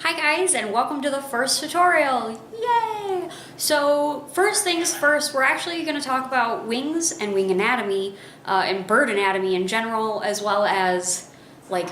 Hi guys, and welcome to the first tutorial. Yay! So first things first, we're actually going to talk about wings and wing anatomy and bird anatomy in general, as well as like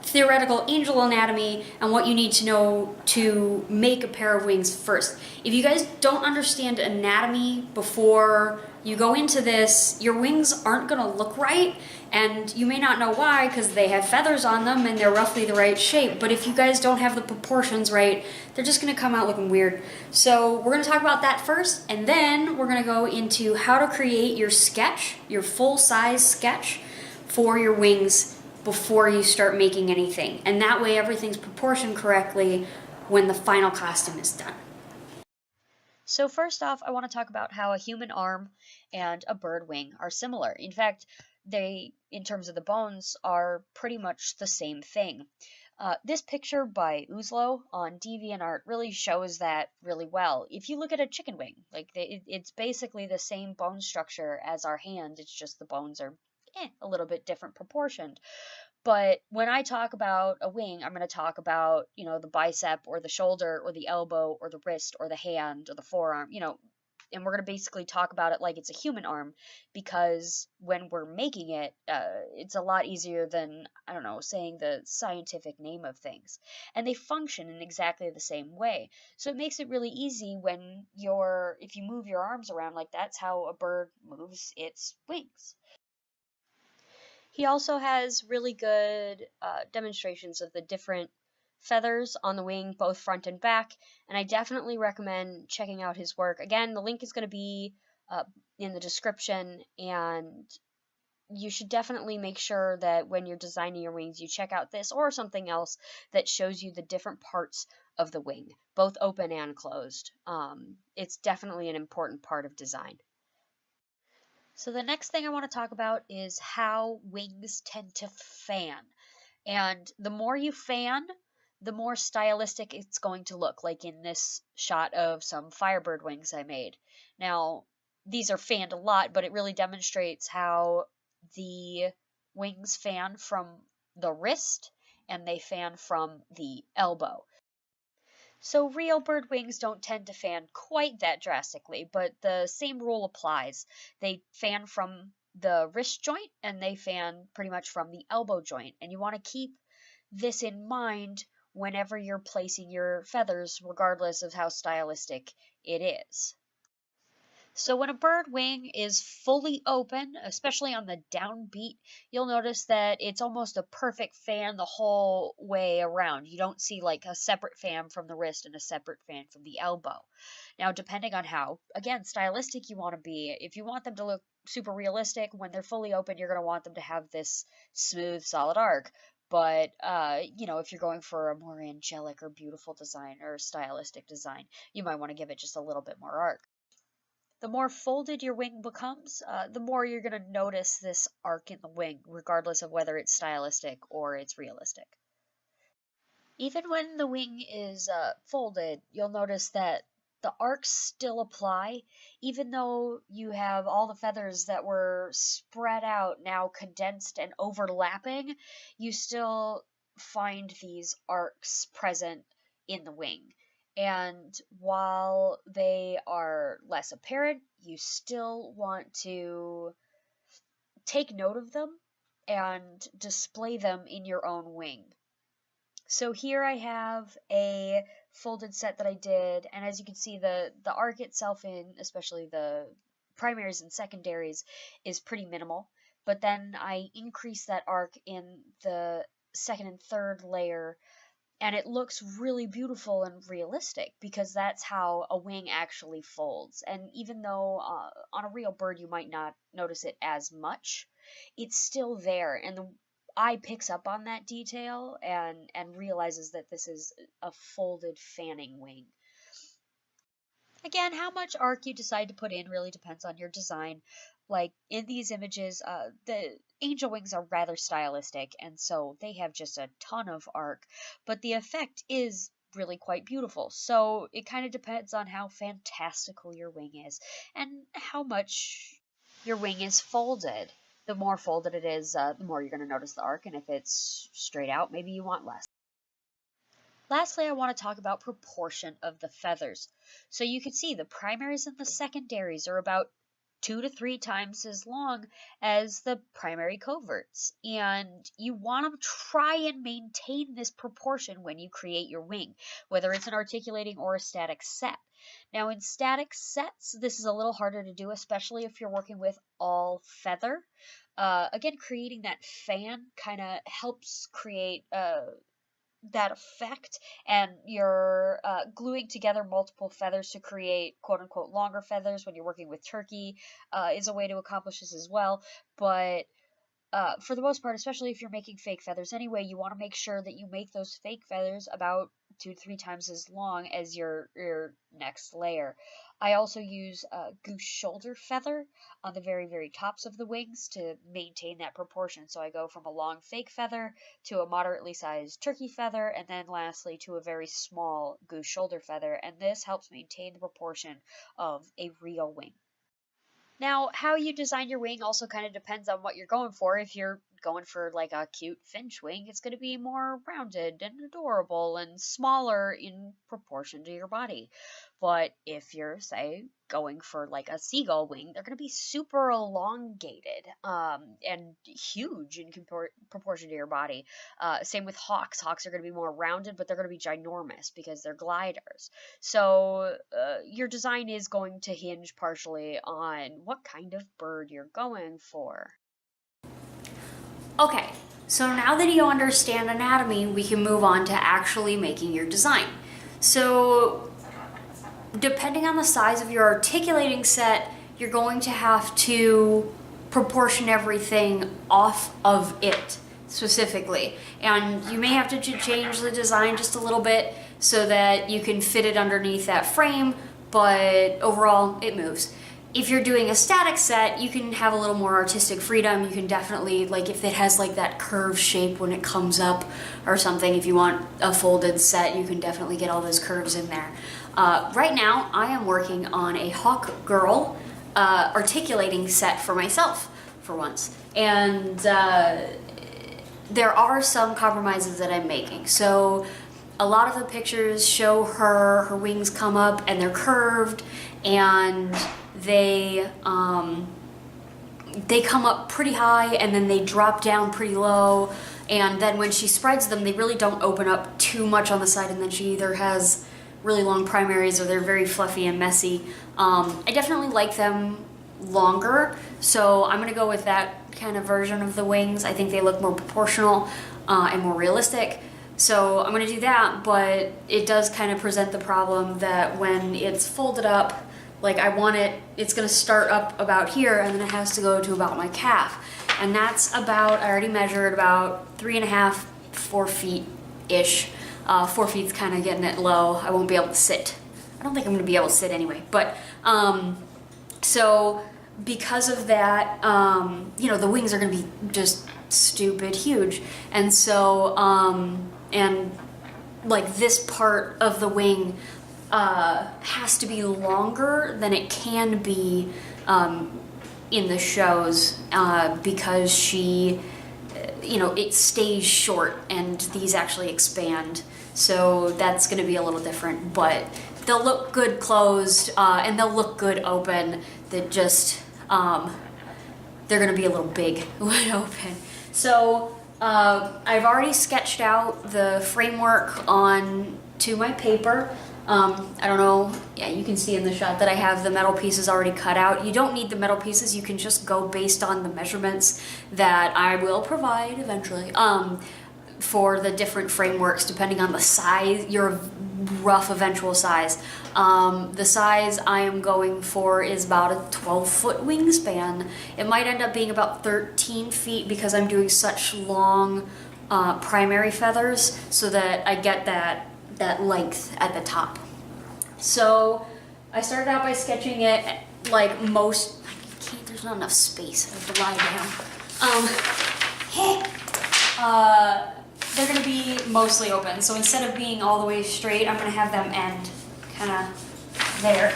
theoretical angel anatomy and what you need to know to make a pair of wings first. If you guys don't understand anatomy before you go into this, your wings aren't going to look right, and you may not know why because they have feathers on them and they're roughly the right shape. But if you guys don't have the proportions right, they're just going to come out looking weird. So we're going to talk about that first, and then we're going to go into how to create your sketch, your full-size sketch for your wings before you start making anything. And that way everything's proportioned correctly when the final costume is done. So first off, I want to talk about how a human arm and a bird wing are similar. In fact, they, in terms of the bones, are pretty much the same thing. This picture by Uzlo on DeviantArt really shows that really well. If you look at a chicken wing, it's basically the same bone structure as our hand, it's just the bones are a little bit different proportioned. But when I talk about a wing, I'm going to talk about, the bicep or the shoulder or the elbow or the wrist or the hand or the forearm, and we're going to basically talk about it like it's a human arm, because when we're making it, it's a lot easier than, I don't know, saying the scientific name of things. And they function in exactly the same way. So it makes it really easy if you move your arms around, like that's how a bird moves its wings. He also has really good demonstrations of the different feathers on the wing, both front and back, and I definitely recommend checking out his work. Again, the link is going to be in the description, and you should definitely make sure that when you're designing your wings, you check out this or something else that shows you the different parts of the wing, both open and closed. It's definitely an important part of design. So the next thing I want to talk about is how wings tend to fan. And the more you fan, the more stylistic it's going to look, like in this shot of some Firebird wings I made. Now, these are fanned a lot, but it really demonstrates how the wings fan from the wrist and they fan from the elbow. So real bird wings don't tend to fan quite that drastically, but the same rule applies. They fan from the wrist joint and they fan pretty much from the elbow joint. And you want to keep this in mind whenever you're placing your feathers, regardless of how stylistic it is. So when a bird wing is fully open, especially on the downbeat, you'll notice that it's almost a perfect fan the whole way around. You don't see like a separate fan from the wrist and a separate fan from the elbow. Now, depending on how, again, stylistic you want to be, if you want them to look super realistic, when they're fully open, you're going to want them to have this smooth, solid arc. But, if you're going for a more angelic or beautiful design or stylistic design, you might want to give it just a little bit more arc. The more folded your wing becomes, the more you're going to notice this arc in the wing, regardless of whether it's stylistic or it's realistic. Even when the wing is folded, you'll notice that the arcs still apply, even though you have all the feathers that were spread out now condensed and overlapping, you still find these arcs present in the wing. And while they are less apparent, you still want to take note of them and display them in your own wing. So here I have a folded set that I did, and as you can see, the arc itself in, especially the primaries and secondaries, is pretty minimal. But then I increase that arc in the second and third layer, and it looks really beautiful and realistic because that's how a wing actually folds. And even though on a real bird you might not notice it as much, it's still there, and the eye picks up on that detail and realizes that this is a folded fanning wing. Again, how much arc you decide to put in really depends on your design. Like in these images, the angel wings are rather stylistic, and so they have just a ton of arc, but the effect is really quite beautiful. So it kind of depends on how fantastical your wing is and how much your wing is folded. The more folded it is, the more you're going to notice the arc, and if it's straight out, maybe you want less. Lastly, I want to talk about proportion of the feathers. So you can see the primaries and the secondaries are about 2 to 3 times as long as the primary coverts. And you want to try and maintain this proportion when you create your wing, whether it's an articulating or a static set. Now, in static sets, this is a little harder to do, especially if you're working with all feather. Again, creating that fan kind of helps create that effect, and you're gluing together multiple feathers to create quote unquote longer feathers when you're working with turkey is a way to accomplish this as well. But for the most part, especially if you're making fake feathers anyway, you want to make sure that you make those fake feathers about 2 to 3 times as long as your next layer. I also use goose shoulder feather on the very, very tops of the wings to maintain that proportion. So I go from a long fake feather to a moderately sized turkey feather, and then lastly to a very small goose shoulder feather, and this helps maintain the proportion of a real wing. Now, how you design your wing also kind of depends on what you're going for. If you're going for like a cute finch wing, it's going to be more rounded and adorable and smaller in proportion to your body. But if you're, say, going for like a seagull wing, they're going to be super elongated and huge in proportion to your body. Same with hawks. Hawks are going to be more rounded, but they're going to be ginormous because they're gliders. So your design is going to hinge partially on what kind of bird you're going for. Okay, so now that you understand anatomy, we can move on to actually making your design. So depending on the size of your articulating set, you're going to have to proportion everything off of it specifically. And you may have to change the design just a little bit so that you can fit it underneath that frame, but overall it moves. If you're doing a static set, you can have a little more artistic freedom. You can definitely, like if it has like that curved shape when it comes up or something, if you want a folded set, you can definitely get all those curves in there. Right now, I am working on a Hawk Girl articulating set for myself for once. And there are some compromises that I'm making. So a lot of the pictures show her wings come up and they're curved, and they come up pretty high and then they drop down pretty low, and then when she spreads them, they really don't open up too much on the side, and then she either has really long primaries or they're very fluffy and messy. I definitely like them longer, so I'm gonna go with that kind of version of the wings. I think they look more proportional and more realistic. So I'm gonna do that, but it does kind of present the problem that when it's folded up, like I want it's gonna start up about here and then it has to go to about my calf. And that's about, I already measured about 3.5, 4 feet-ish. 4 feet's kind of getting it low. I won't be able to sit. I don't think I'm gonna be able to sit anyway, but so because of that, the wings are gonna be just stupid huge. And so, and like this part of the wing has to be longer than it can be in the shows because she, it stays short and these actually expand. So that's going to be a little different, but they'll look good closed and they'll look good open. That just, they're going to be a little big when open. So I've already sketched out the framework onto my paper. I don't know, yeah, you can see in the shot that I have the metal pieces already cut out. You don't need the metal pieces, you can just go based on the measurements that I will provide eventually for the different frameworks depending on the size, your rough eventual size. The size I am going for is about a 12-foot wingspan. It might end up being about 13 feet because I'm doing such long primary feathers so that I get that length at the top. So I started out by sketching it like most, there's not enough space, I have to lie down. They're gonna be mostly open. So instead of being all the way straight, I'm gonna have them end kind of there.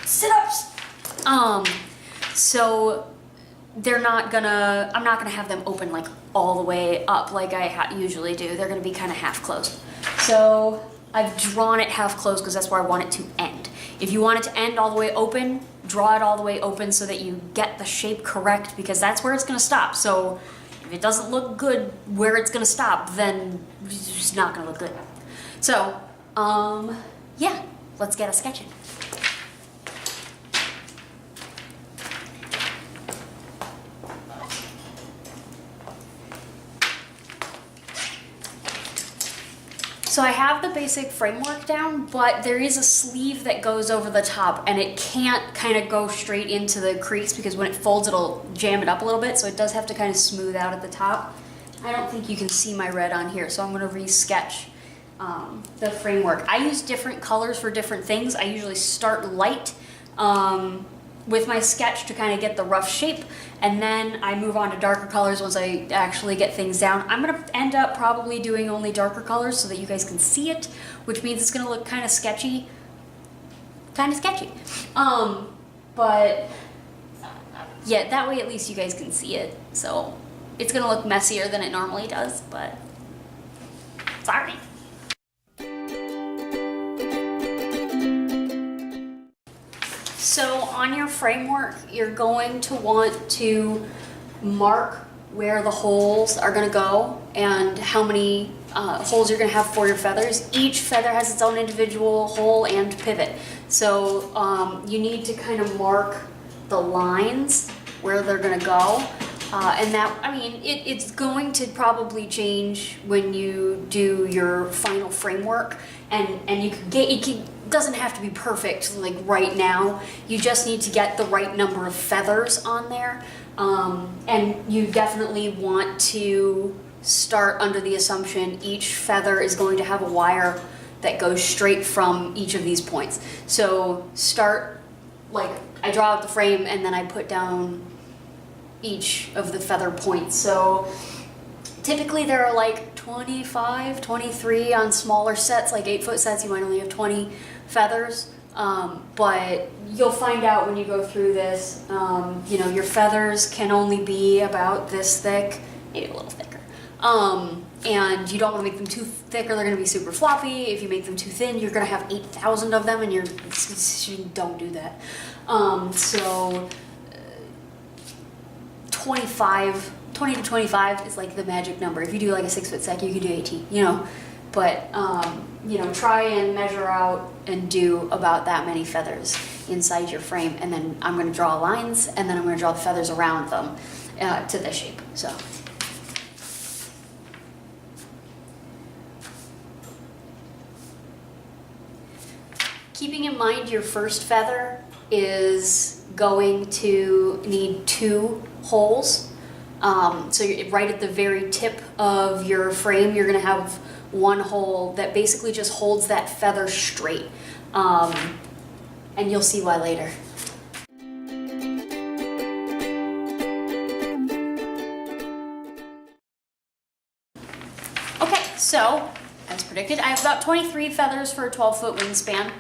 Sit-ups! So I'm not gonna have them open like all the way up like I usually do. They're gonna be kind of half closed. So I've drawn it half closed because that's where I want it to end. If you want it to end all the way open, draw it all the way open so that you get the shape correct, because that's where it's gonna stop. So if it doesn't look good where it's gonna stop, then it's just not gonna look good. So, yeah, let's get a sketching. So I have the basic framework down, but there is a sleeve that goes over the top, and it can't kind of go straight into the crease because when it folds it'll jam it up a little bit, so it does have to kind of smooth out at the top. I don't think you can see my red on here, so I'm going to re-sketch the framework. I use different colors for different things. I usually start light with my sketch to kind of get the rough shape, and then I move on to darker colors once I actually get things down. I'm going to end up probably doing only darker colors so that you guys can see it, which means it's going to look kind of sketchy. But yeah, that way at least you guys can see it. So it's going to look messier than it normally does, but sorry. So on your framework, you're going to want to mark where the holes are going to go and how many holes you're going to have for your feathers. Each feather has its own individual hole and pivot. So you need to kind of mark the lines where they're going to go. And that, I mean, it's going to probably change when you do your final framework, and you can get, it doesn't have to be perfect like right now. You just need to get the right number of feathers on there, and you definitely want to start under the assumption each feather is going to have a wire that goes straight from each of these points. So start, like, I draw out the frame and then I put down each of the feather points. So typically there are like 25, 23 on smaller sets, like 8-foot sets, you might only have 20 feathers. But you'll find out when you go through this, you know, your feathers can only be about this thick, maybe a little thicker. And you don't want to make them too thick or they're going to be super floppy. If you make them too thin, you're going to have 8,000 of them and you don't do that. So 20 to 25 is like the magic number. If you do like a 6-foot set, you could do 18, you know. But, you know, try and measure out and do about that many feathers inside your frame. And then I'm going to draw lines, and then I'm going to draw the feathers around them to this shape. So. Keeping in mind your first feather is going to need 2 holes. So right at the very tip of your frame, you're going to have 1 hole that basically just holds that feather straight. And you'll see why later. Okay, so as predicted, I have about 23 feathers for a 12-foot wingspan.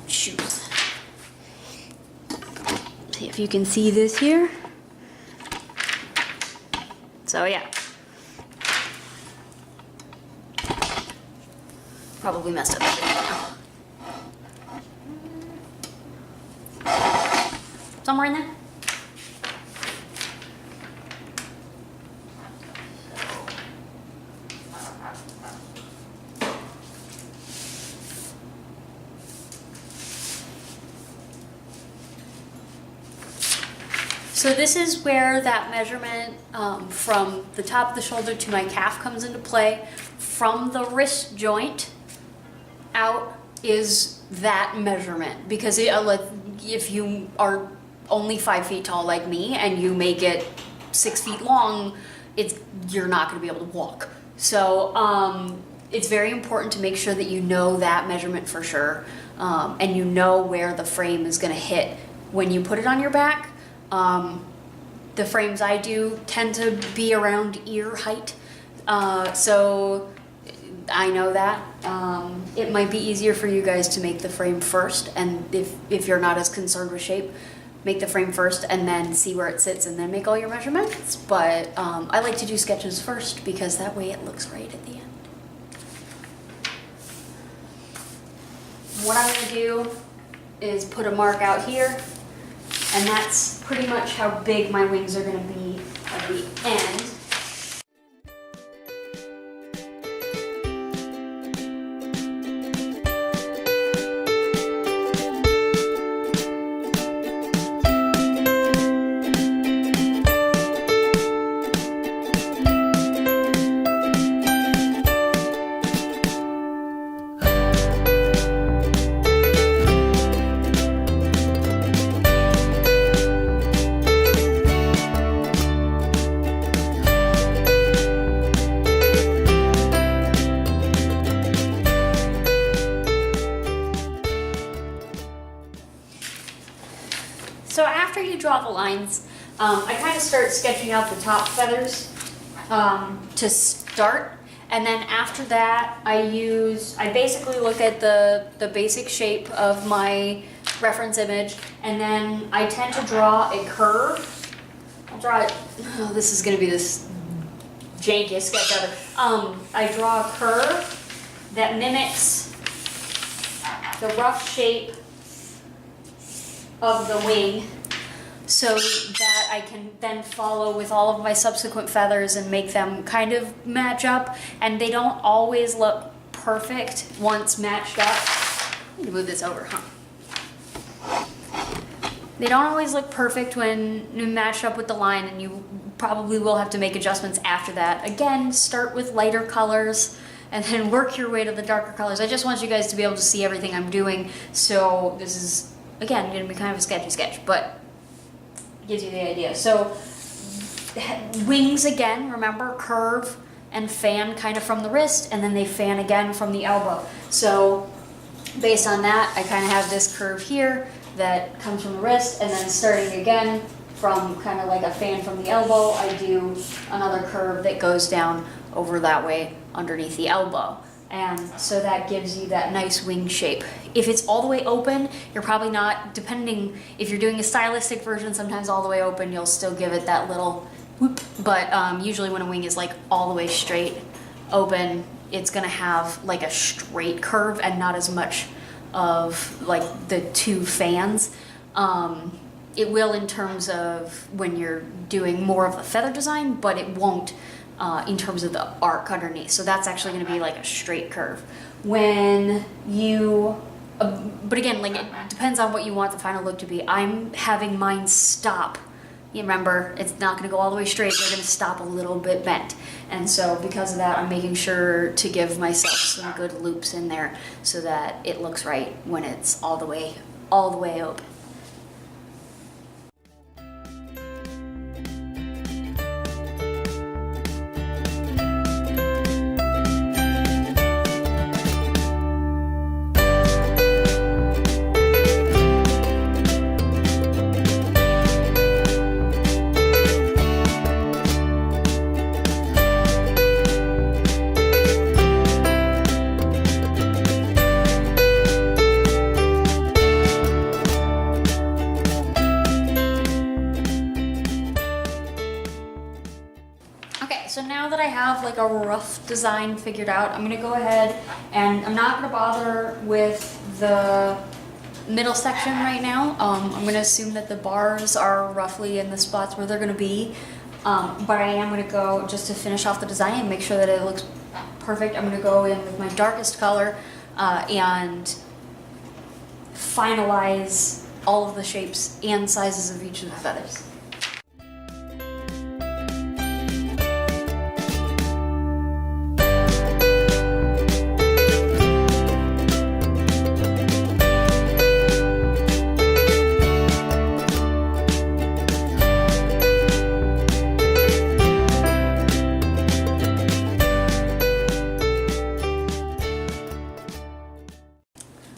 Shoot. See if you can see this here. So yeah. Probably messed up a bit now. Somewhere in there? So this is where that measurement from the top of the shoulder to my calf comes into play. From the wrist joint out is that measurement, because if you are only 5 feet tall like me and you make it 6 feet long, you're not going to be able to walk. So it's very important to make sure that you know that measurement for sure, and you know where the frame is going to hit when you put it on your back. The frames I do tend to be around ear height, so I know that. It might be easier for you guys to make the frame first, and if you're not as concerned with shape, make the frame first and then see where it sits and then make all your measurements. But I like to do sketches first because that way it looks right at the end. What I'm going to do is put a mark out here, and that's pretty much how big my wings are going to be at the end. So after you draw the lines, I kind of start sketching out the top feathers to start. And then after that, I basically look at the basic shape of my reference image, and then I tend to draw a curve. I'll draw it, oh, this is gonna be this jankiest sketch ever. I draw a curve that mimics the rough shape of the wing, so that I can then follow with all of my subsequent feathers and make them kind of match up. And they don't always look perfect once matched up. Let me move this over, huh? They don't always look perfect when you match up with the line, and you probably will have to make adjustments after that. Again, start with lighter colors and then work your way to the darker colors. I just want you guys to be able to see everything I'm doing, so this is, again, going to be kind of a sketchy sketch, but gives you the idea. So wings again, remember, curve and fan kind of from the wrist, and then they fan again from the elbow. So based on that, I kind of have this curve here that comes from the wrist, and then starting again from kind of like a fan from the elbow, I do another curve that goes down over that way underneath the elbow. And so that gives you that nice wing shape. If it's all the way open, you're probably not, depending, if you're doing a stylistic version, sometimes all the way open, you'll still give it that little whoop. But usually when a wing is like all the way straight open, it's gonna have like a straight curve and not as much of like the two fans. It will in terms of when you're doing more of the feather design, but it won't in terms of the arc underneath. So that's actually going to be like a straight curve. When you, but again, like it depends on what you want the final look to be. I'm having mine stop. You remember, it's not going to go all the way straight. They're going to stop a little bit bent. And so because of that, I'm making sure to give myself some good loops in there so that it looks right when it's all the way open. So now that I have like a rough design figured out, I'm gonna go ahead and I'm not gonna bother with the middle section right now. I'm gonna assume that the bars are roughly in the spots where they're gonna be, but I am gonna go just to finish off the design and make sure that it looks perfect. I'm gonna go in with my darkest color and finalize all of the shapes and sizes of each of the feathers.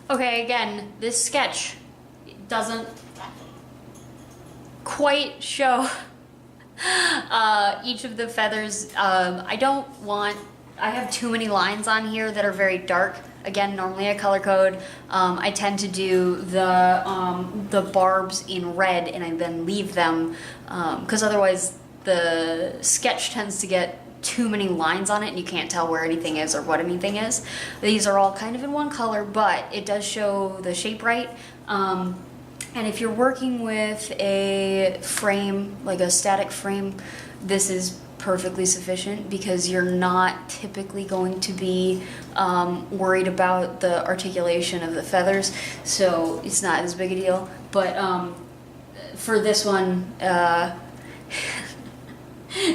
Okay, again, this sketch doesn't quite show each of the feathers. I have too many lines on here that are very dark. Again, normally a color code. I tend to do the barbs in red, and I then leave them because otherwise the sketch tends to get too many lines on it and you can't tell where anything is or what anything is. These are all kind of in one color, but it does show the shape right. And if you're working with a frame, like a static frame, this is perfectly sufficient because you're not typically going to be worried about the articulation of the feathers, so it's not as big a deal. But for this one,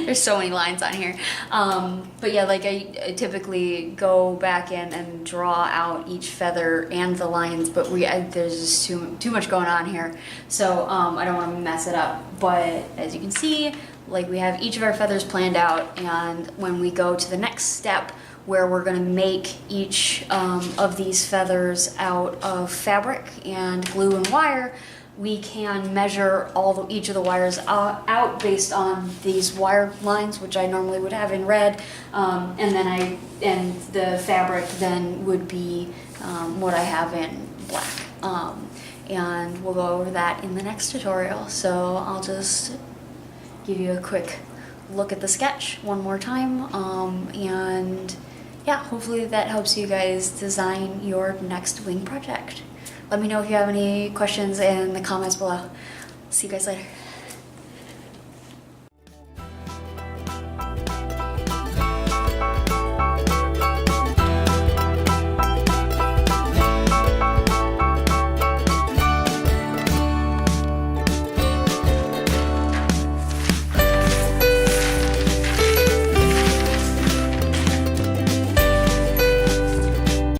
there's so many lines on here. But yeah, like I typically go back in and draw out each feather and the lines, but there's just too much going on here, so I don't want to mess it up. But as you can see, like we have each of our feathers planned out, and when we go to the next step where we're going to make each of these feathers out of fabric and glue and wire, we can measure each of the wires out based on these wire lines, which I normally would have in red, and the fabric then would be what I have in black. And we'll go over that in the next tutorial. So I'll just give you a quick look at the sketch one more time, and yeah, hopefully that helps you guys design your next wing project. Let me know if you have any questions in the comments below. See you guys later.